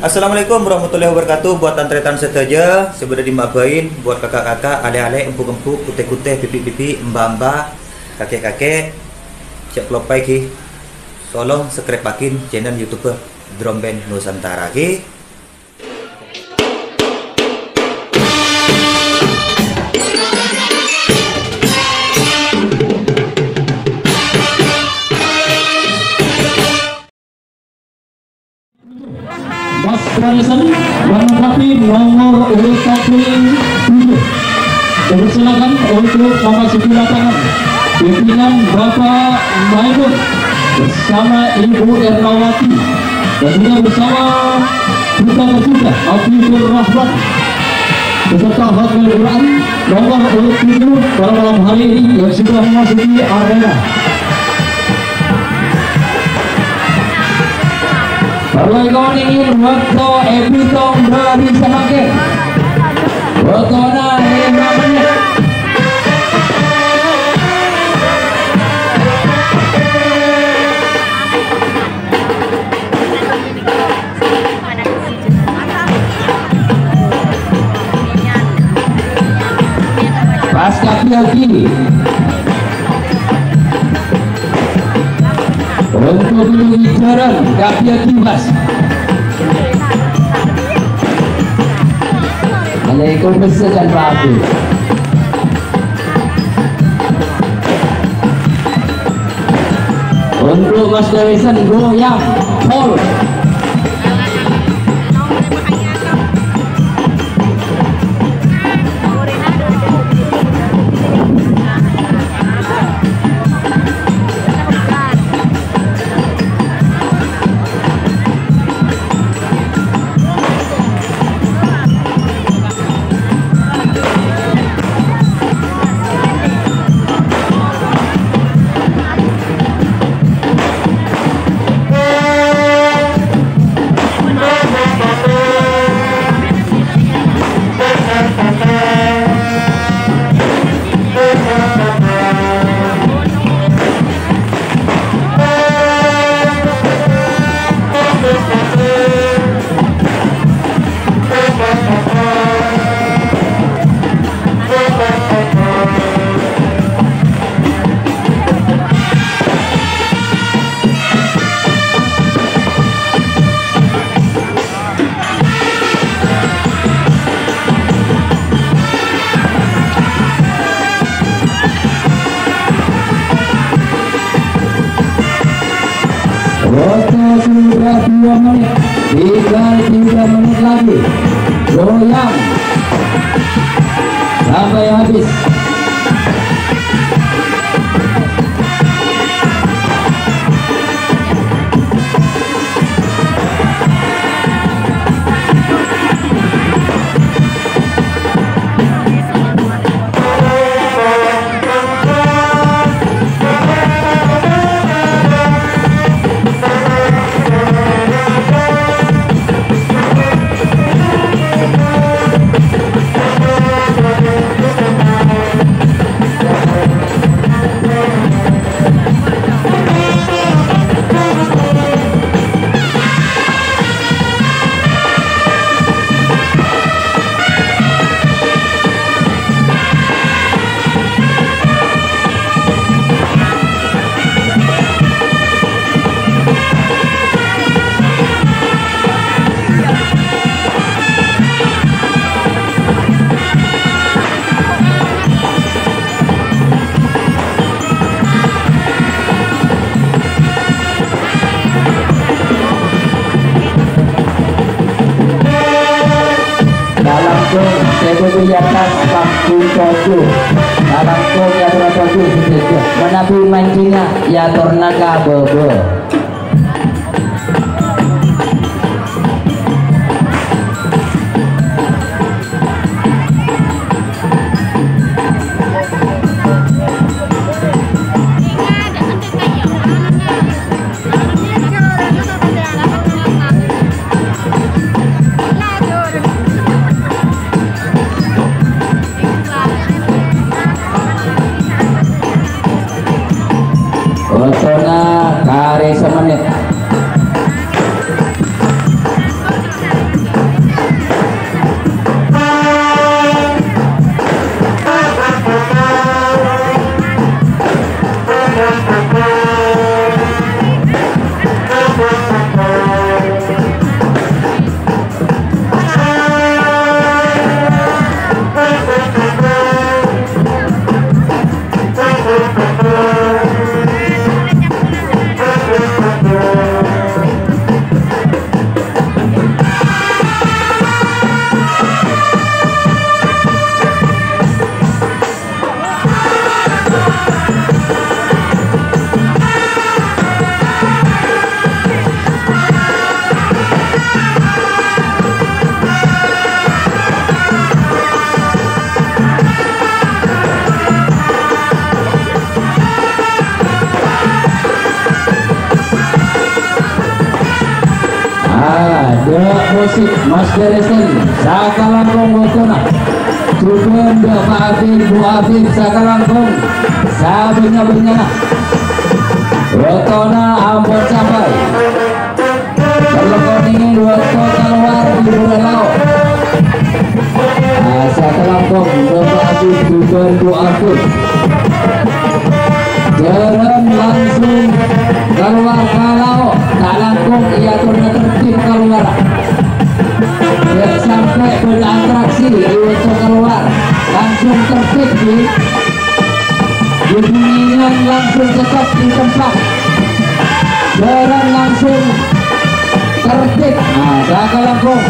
Assalamualaikum warahmatullahi wabarakatuh. Buat antretan seteja sebenarnya dimabain buat kakak-kakak, adek-adek, empuk-empuk, kute-kute, pipi-pipi, mbak-mbak, kakek-kakek, cek klopai ki. Tolong subscribe-akin channel YouTube Drum Band Nusantara ki. Mas Pranesan menempati nomor urut 7. Dipersilakan untuk memasuki lapangan pimpinan Bapak Maimun bersama Ibu Erlawati dan juga bersama Duta Tercinta Abdul Rahman beserta Hakil Quran nomor urut 7 pada malam hari ini yang sudah memasuki arena. Perlakuan ini waktu Ebitong dari Semakin waktunya 5 menit. Pasca kiri untuk menuju jalan Kapia Kimas. Waalaikumsalam Pak Abdul. Untuk Mas Dewisan goyang Paul. Waktu sudah 2 menit, tinggal 3 menit lagi. Goyang sampai habis. Kegiatan waktu 7 dalam kegiatan 7 menapi mancingnya ya tornaga bobo. Waktunya kare semenit. musik Mas Deresen Sakalangkong Wotona Cukup Pak Afif Bu Afif Sakalangkong Sabenya Wotona ampun sampai Terlekon ini Woto keluar di Budalau Sakalangkong Bapak Afif juga Bu Afif Jalan langsung keluar kalau tak langkung ia turun tertib keluar tidak sampai beratraksi untuk keluar langsung tertib di kuningan langsung tetap di tempat jalan langsung tertib. Nah, Sakalangkung